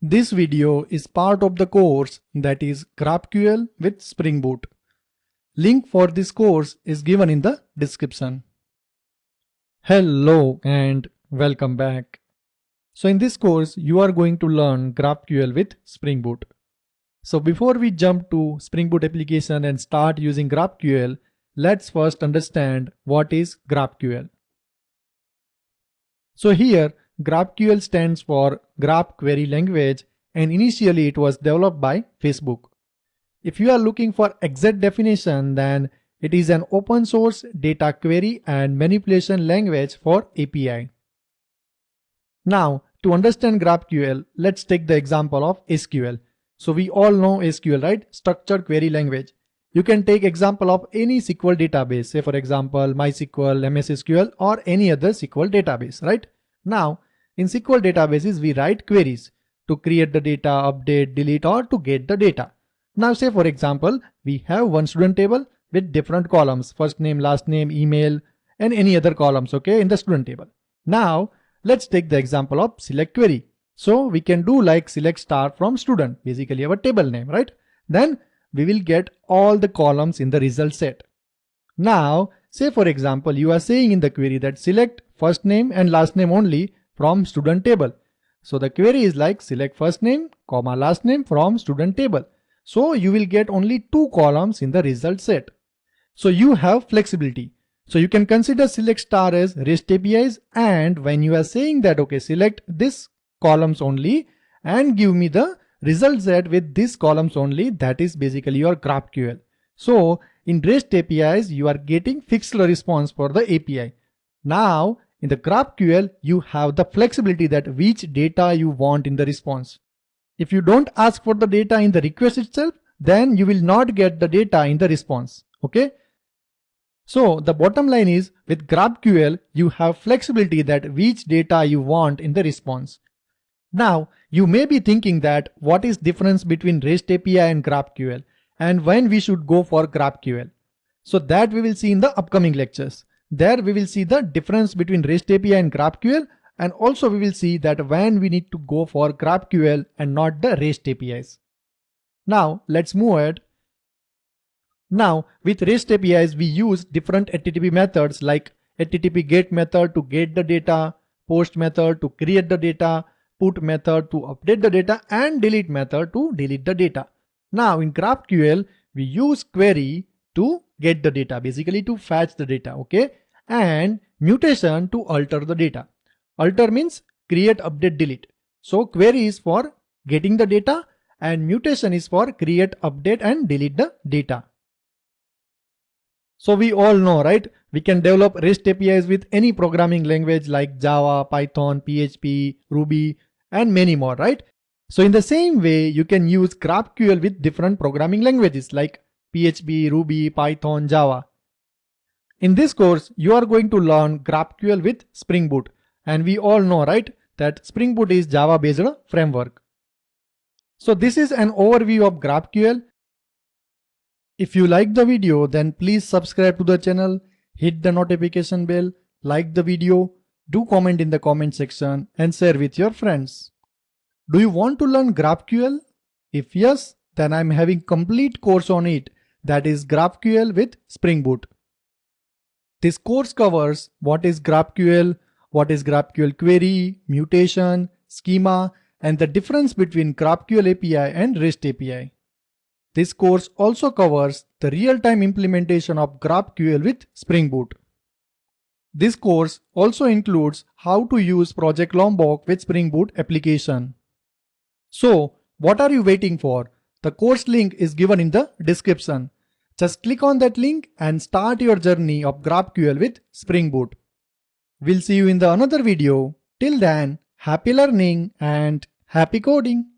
This video is part of the course that is GraphQL with Spring Boot. Link for this course is given in the description. Hello and welcome back. So in this course, you are going to learn GraphQL with Spring Boot. So before we jump to Spring Boot application and start using GraphQL, let's first understand what is GraphQL. So here, GraphQL stands for Graph Query Language, and initially it was developed by Facebook. If you are looking for exact definition, then it is an open source data query and manipulation language for API. Now, to understand GraphQL, let's take the example of SQL. So we all know SQL, right? Structured query language. You can take example of any SQL database, say for example MySQL, MS SQL, or any other SQL database, right? Now, in SQL databases, we write queries to create the data, update, delete, or to get the data. Now, say for example, we have one student table with different columns, first name, last name, email, and any other columns, okay, in the student table. Now, let's take the example of select query. So we can do like select star from student, basically our table name, right? Then we will get all the columns in the result set. Now, say for example, you are saying in the query that select first name and last name only from student table. So the query is like select first name, comma last name from student table. So you will get only two columns in the result set. So you have flexibility. So you can consider select star as REST APIs, and when you are saying that, okay, select this columns only and give me the result set with these columns only, that is basically your GraphQL. So in REST APIs, you are getting fixed response for the API. Now, in the GraphQL, you have the flexibility that which data you want in the response. If you don't ask for the data in the request itself, then you will not get the data in the response. Okay. So the bottom line is, with GraphQL, you have flexibility that which data you want in the response. Now, you may be thinking that what is difference between REST API and GraphQL, and when we should go for GraphQL. So that we will see in the upcoming lectures. There we will see the difference between REST API and GraphQL, and also we will see that when we need to go for GraphQL and not the REST APIs. Now let's move ahead. Now with REST APIs, we use different HTTP methods like HTTP GET method to get the data, POST method to create the data, PUT method to update the data, and delete method to delete the data. Now in GraphQL, we use query to get the data, basically to fetch the data, okay? And mutation to alter the data. Alter means create, update, delete. So query is for getting the data and mutation is for create, update, and delete the data. So we all know, right? We can develop REST APIs with any programming language like Java, Python, PHP, Ruby, and many more, right? So in the same way, you can use GraphQL with different programming languages like PHP, Ruby, Python, Java. In this course, you are going to learn GraphQL with Spring Boot. And we all know, right, that Spring Boot is Java-based framework. So this is an overview of GraphQL. If you like the video, then please subscribe to the channel, hit the notification bell, like the video, do comment in the comment section, and share with your friends. Do you want to learn GraphQL? If yes, then I'm having complete course on it, that is GraphQL with Spring Boot. This course covers what is GraphQL, what is GraphQL query, mutation, schema, and the difference between GraphQL API and REST API. This course also covers the real-time implementation of GraphQL with Spring Boot. This course also includes how to use Project Lombok with Spring Boot application. So, what are you waiting for? The course link is given in the description. Just click on that link and start your journey of GraphQL with Spring Boot. We'll see you in the another video. Till then, happy learning and happy coding.